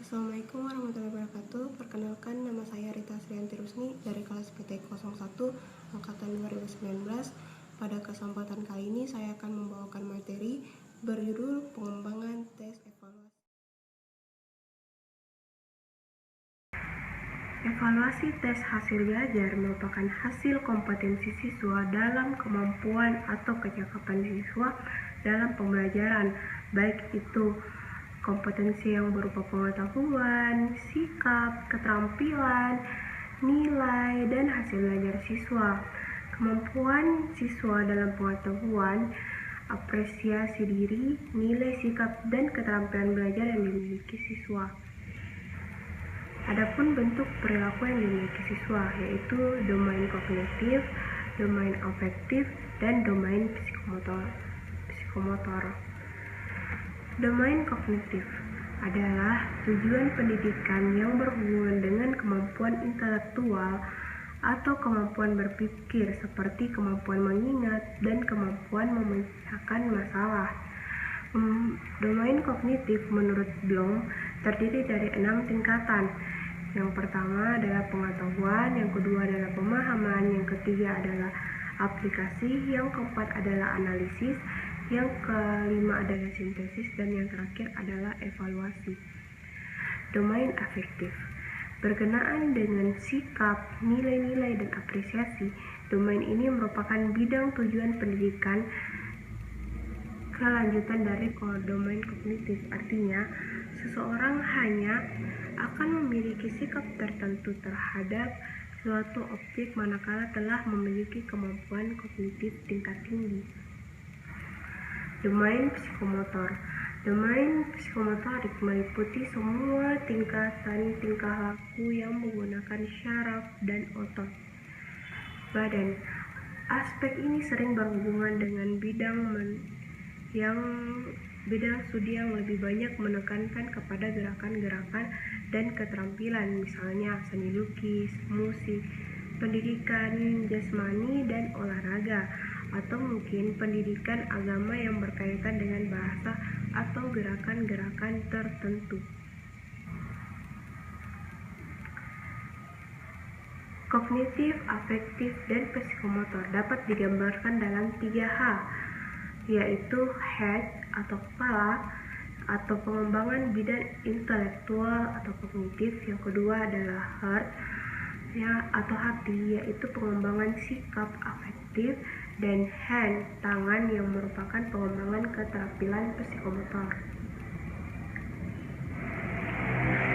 Assalamualaikum warahmatullahi wabarakatuh. Perkenalkan, nama saya Rita Srianti Rusni dari kelas PT 01 Angkatan 2019. Pada kesempatan kali ini saya akan membawakan materi berjudul pengembangan tes evaluasi. Evaluasi tes hasil belajar merupakan hasil kompetensi siswa dalam kemampuan atau kecakapan siswa dalam pembelajaran, baik itu kompetensi yang berupa pengetahuan, sikap, keterampilan, nilai, dan hasil belajar siswa. Kemampuan siswa dalam pengetahuan, apresiasi diri, nilai, sikap, dan keterampilan belajar yang dimiliki siswa. Adapun bentuk perilaku yang dimiliki siswa yaitu domain kognitif, domain afektif, dan domain psikomotor. Domain kognitif adalah tujuan pendidikan yang berhubungan dengan kemampuan intelektual atau kemampuan berpikir seperti kemampuan mengingat dan kemampuan memecahkan masalah. Domain kognitif menurut Bloom terdiri dari 6 tingkatan. Yang pertama adalah pengetahuan, yang kedua adalah pemahaman, yang ketiga adalah aplikasi, yang keempat adalah analisis, yang kelima adalah sintesis, dan yang terakhir adalah evaluasi. Domain afektif berkenaan dengan sikap, nilai-nilai, dan apresiasi. Domain ini merupakan bidang tujuan pendidikan kelanjutan dari domain kognitif. Artinya, seseorang hanya akan memiliki sikap tertentu terhadap suatu objek manakala telah memiliki kemampuan kognitif tingkat tinggi. Domain psikomotor. Domain psikomotorik meliputi semua tingkatan tingkah laku yang menggunakan syaraf dan otot badan. Aspek ini sering berhubungan dengan bidang studi yang lebih banyak menekankan kepada gerakan-gerakan dan keterampilan, misalnya seni lukis, musik, pendidikan jasmani dan olahraga, atau mungkin pendidikan agama yang berkaitan dengan bahasa atau gerakan-gerakan tertentu. Kognitif, afektif, dan psikomotor dapat digambarkan dalam 3H, yaitu head atau kepala atau pengembangan bidang intelektual atau kognitif. Yang kedua adalah heart atau hati, yaitu pengembangan sikap afektif, dan hand tangan yang merupakan pengembangan keterampilan psikomotor.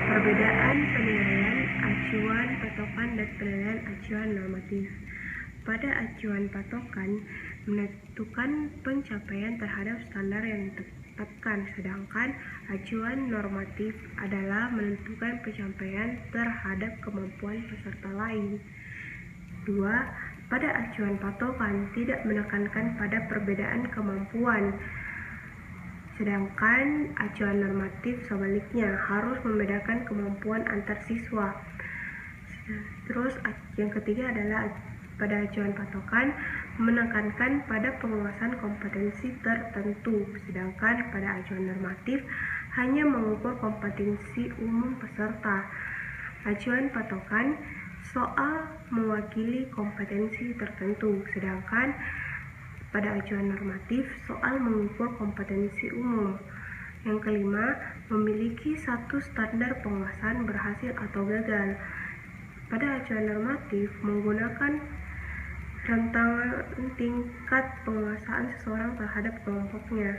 Perbedaan penilaian acuan patokan dan penilaian acuan normatif. Pada acuan patokan menentukan pencapaian terhadap standar yang ditetapkan, sedangkan acuan normatif adalah menentukan pencapaian terhadap kemampuan peserta lain. 2. Pada acuan patokan tidak menekankan pada perbedaan kemampuan, sedangkan acuan normatif sebaliknya harus membedakan kemampuan antar siswa. Terus yang ketiga adalah pada acuan patokan menekankan pada penguasaan kompetensi tertentu, sedangkan pada acuan normatif hanya mengukur kompetensi umum peserta. Acuan patokan soal mewakili kompetensi tertentu, sedangkan pada acuan normatif soal mengukur kompetensi umum. Yang kelima, memiliki satu standar penguasaan berhasil atau gagal. Pada acuan normatif menggunakan rentangan tingkat penguasaan seseorang terhadap kelompoknya.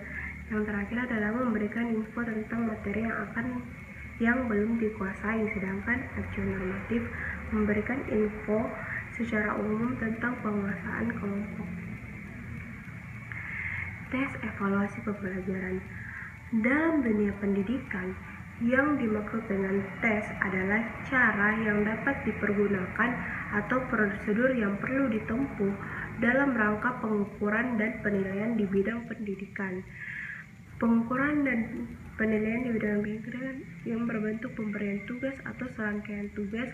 Yang terakhir adalah memberikan info tentang materi yang belum dikuasai, sedangkan acuan normatif memberikan info secara umum tentang penguasaan kelompok. Tes evaluasi pembelajaran. Dalam dunia pendidikan, yang dimaksud dengan tes adalah cara yang dapat dipergunakan atau prosedur yang perlu ditempuh dalam rangka pengukuran dan penilaian di bidang pendidikan. Pengukuran dan penilaian di bidang pendidikan yang berbentuk pemberian tugas atau serangkaian tugas,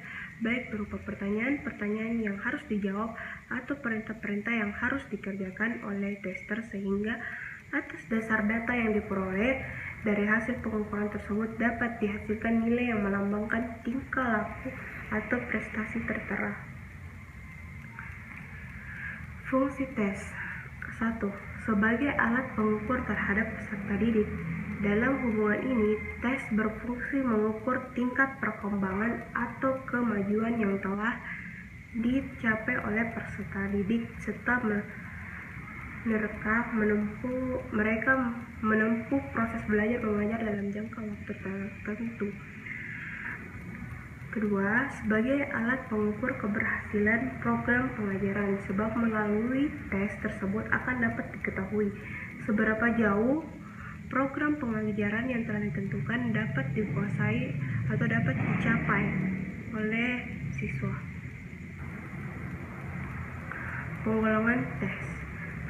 baik berupa pertanyaan-pertanyaan yang harus dijawab atau perintah-perintah yang harus dikerjakan oleh tester, sehingga atas dasar data yang diperoleh Dari hasil pengukuran tersebut dapat dihasilkan nilai yang melambangkan tingkah laku atau prestasi tertera. Fungsi tes. 1. Sebagai alat pengukur terhadap peserta didik. Dalam hubungan ini, tes berfungsi mengukur tingkat perkembangan atau kemajuan yang telah dicapai oleh peserta didik serta mereka menempuh proses belajar mengajar dalam jangka waktu tertentu. Kedua, sebagai alat pengukur keberhasilan program pengajaran, sebab melalui tes tersebut akan dapat diketahui seberapa jauh program pengajaran yang telah ditentukan dapat dikuasai atau dapat dicapai oleh siswa. Penggolongan tes.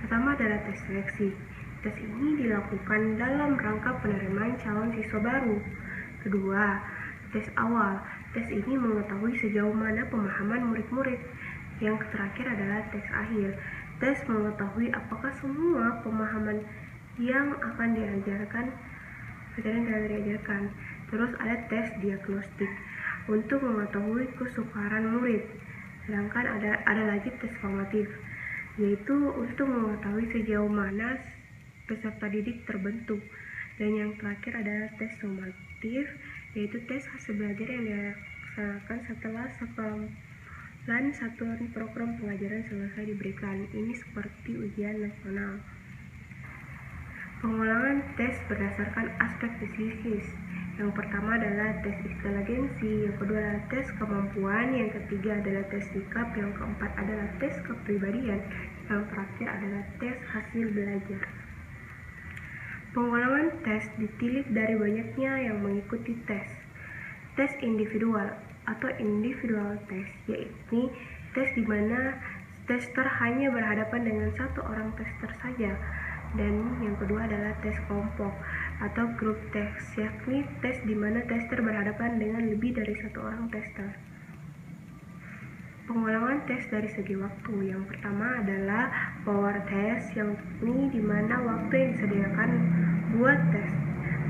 Pertama adalah tes seleksi. Tes ini dilakukan dalam rangka penerimaan calon siswa baru. Kedua, tes awal. Tes ini mengetahui sejauh mana pemahaman murid-murid. Yang terakhir adalah tes akhir. Tes mengetahui apakah semua pemahaman yang akan diajarkan telah diajarkan. Terus ada tes diagnostik untuk mengetahui kesukaran murid. Sedangkan ada lagi tes formatif, yaitu untuk mengetahui sejauh mana peserta didik terbentuk. Dan yang terakhir adalah tes sumatif, yaitu tes hasil belajar yang dilaksanakan setelah sekolah satuan program pengajaran selesai diberikan. Ini seperti ujian nasional. Pengulangan tes berdasarkan aspek psikis. Yang pertama adalah tes inteligensi, yang kedua adalah tes kemampuan, yang ketiga adalah tes sikap, yang keempat adalah tes kepribadian, yang terakhir adalah tes hasil belajar. Pengulangan tes ditilik dari banyaknya yang mengikuti tes. Tes individual atau individual test, yaitu tes di mana tester hanya berhadapan dengan satu orang tester saja. Dan yang kedua adalah tes kelompok atau group test, yakni tes di mana tester berhadapan dengan lebih dari satu orang tester. Pengulangan tes dari segi waktu. Yang pertama adalah power test, yang ini di mana waktu yang disediakan buat tes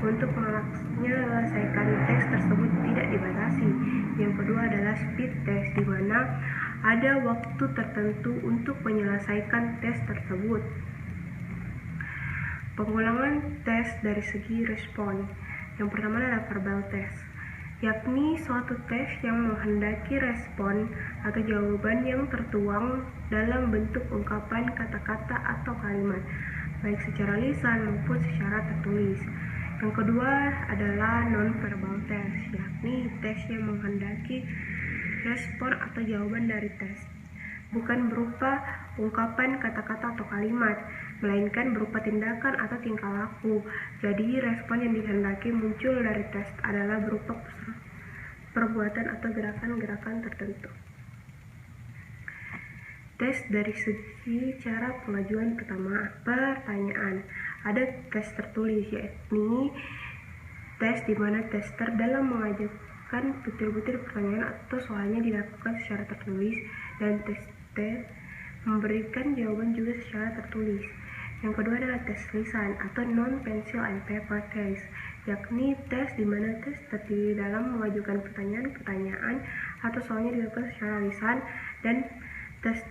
untuk menyelesaikan tes tersebut tidak dibatasi. Yang kedua adalah speed test, di mana ada waktu tertentu untuk menyelesaikan tes tersebut. Pengulangan tes dari segi respon. Yang pertama adalah verbal test, yakni suatu tes yang menghendaki respon atau jawaban yang tertuang dalam bentuk ungkapan, kata-kata, atau kalimat, baik secara lisan maupun secara tertulis. Yang kedua adalah non-verbal test, yakni tes yang menghendaki respon atau jawaban dari tes bukan berupa ungkapan, kata-kata, atau kalimat, melainkan berupa tindakan atau tingkah laku. Jadi respon yang dikehendaki muncul dari tes adalah berupa perbuatan atau gerakan-gerakan tertentu. Tes dari segi cara pengajuan. Pertama, pertanyaan. Ada tes tertulis, yakni tes di mana tester dalam mengajukan butir-butir pertanyaan atau soalnya dilakukan secara tertulis, dan tes memberikan jawaban juga secara tertulis. Yang kedua adalah tes lisan atau non-pencil and paper test, yakni tes di mana tes terdiri dalam mengajukan pertanyaan atau soalnya dilakukan secara lisan, dan tes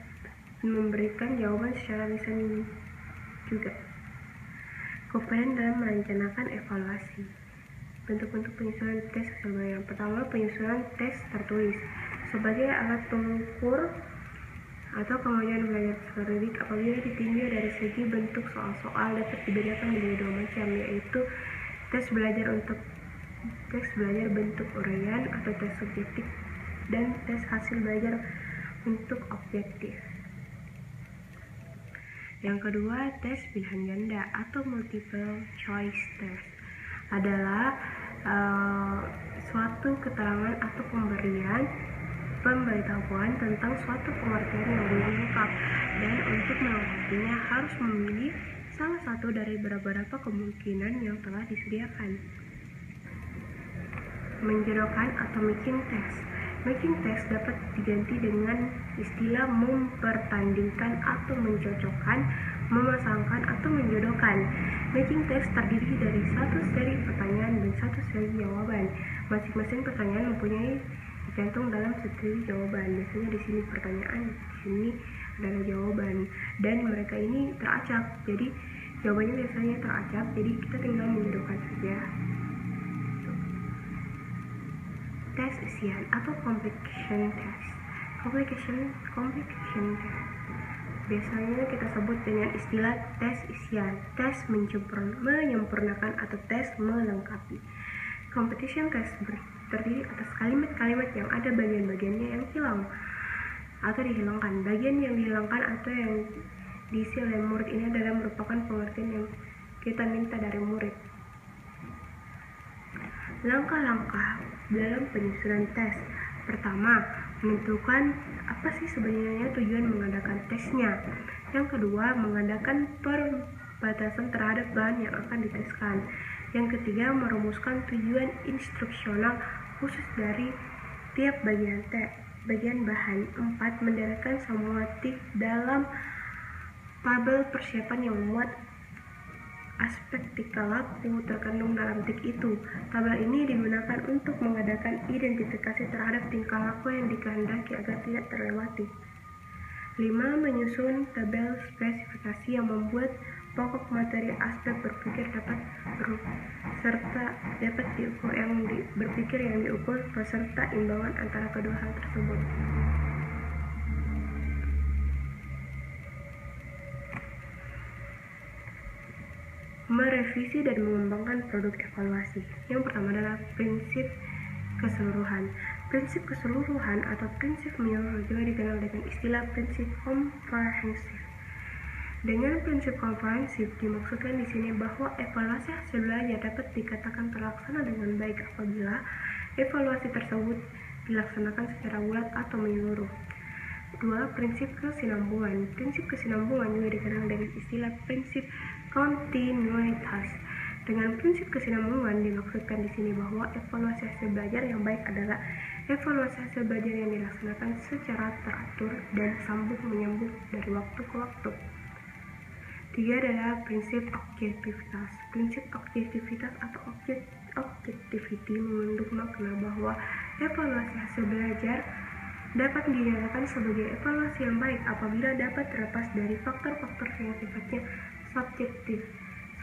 memberikan jawaban secara lisan juga. Komponen dalam merencanakan evaluasi. Bentuk-bentuk penyusunan tes sebagai yang pertama, penyusunan tes tertulis sebagai alat pengukur atau kemajuan belajar peserta didik apabila ditinjau dari segi bentuk soal-soal dapat dibedakan menjadi dua macam, yaitu tes belajar bentuk uraian atau tes subjektif, dan tes hasil belajar untuk objektif. Yang kedua, tes pilihan ganda atau multiple choice test adalah suatu keterangan atau pemberitahuan tentang suatu pengertian yang belum lengkap, dan untuk melengkapinya harus memilih salah satu dari beberapa kemungkinan yang telah disediakan. Menjodohkan atau matching test. Matching test dapat diganti dengan istilah mempertandingkan atau mencocokkan memasangkan atau menjodohkan. Matching text terdiri dari satu seri pertanyaan dan satu seri jawaban. Masing-masing pertanyaan mempunyai dicantum dalam seri jawaban. Biasanya di sini pertanyaan, di sini adalah jawaban, dan mereka ini teracak. Jadi jawabannya biasanya teracak. Jadi kita tinggal menjodohkan saja. Tes isian atau complication test. Complication test biasanya kita sebut dengan istilah tes isian, tes menyempurnakan atau tes melengkapi. Competition test terdiri atas kalimat-kalimat yang ada bagian-bagiannya yang hilang atau dihilangkan. Bagian yang dihilangkan atau yang diisi oleh murid ini adalah merupakan pengertian yang kita minta dari murid. Langkah-langkah dalam penyusunan tes. Pertama, menentukan apa sih sebenarnya tujuan mengadakan tesnya. Yang kedua, mengadakan perbatasan terhadap bahan yang akan diteskan. Yang ketiga, merumuskan tujuan instruksional khusus dari tiap bagian bahan. 4. Mendirikan semua tik dalam tabel persiapan yang memuat aspek tingkah laku terkandung dalam tik itu. Tabel ini digunakan untuk mengadakan identifikasi terhadap tingkah laku yang dikehendaki agar tidak terlewati. 5. Menyusun tabel spesifikasi yang membuat pokok materi aspek berpikir yang diukur beserta imbangan antara kedua hal tersebut. Merevisi dan mengembangkan produk evaluasi. Yang pertama adalah prinsip keseluruhan. Prinsip keseluruhan atau prinsip menyeluruh juga dikenal dengan istilah prinsip komprehensif. Dengan prinsip komprehensif dimaksudkan di sini bahwa evaluasi hasil belajar dapat dikatakan terlaksana dengan baik apabila evaluasi tersebut dilaksanakan secara bulat atau menyeluruh. 2. Prinsip kesinambungan. Prinsip kesinambungan juga dikenal dengan istilah prinsip kontinuitas. Dengan prinsip kesinambungan dimaksudkan di sini bahwa evaluasi hasil belajar yang baik adalah evaluasi hasil belajar yang dilaksanakan secara teratur dan sambung menyambung dari waktu ke waktu. 3 adalah prinsip objektivitas. Prinsip objektivitas atau objectivity mengandung makna bahwa evaluasi hasil belajar dapat dinyatakan sebagai evaluasi yang baik apabila dapat terlepas dari faktor-faktor yang sifatnya subjektif.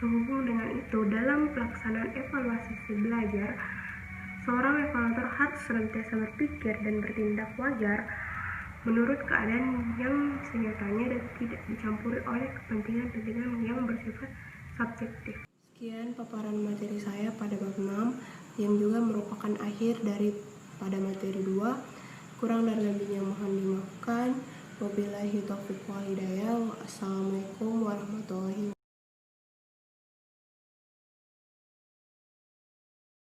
Sehubung dengan itu, dalam pelaksanaan evaluasi hasil belajar, seorang evaluator harus senantiasa berpikir dan bertindak wajar menurut keadaan yang senyatanya dan tidak dicampuri oleh kepentingan-kepentingan yang bersifat subjektif. Sekian paparan materi saya pada bab 6 yang juga merupakan akhir dari pada materi 2. Kurang dan lebihnya mohon dimaafkan. Wabillahi taufiq wal hidayah. Wassalamualaikum warahmatullahi wabarakatuh.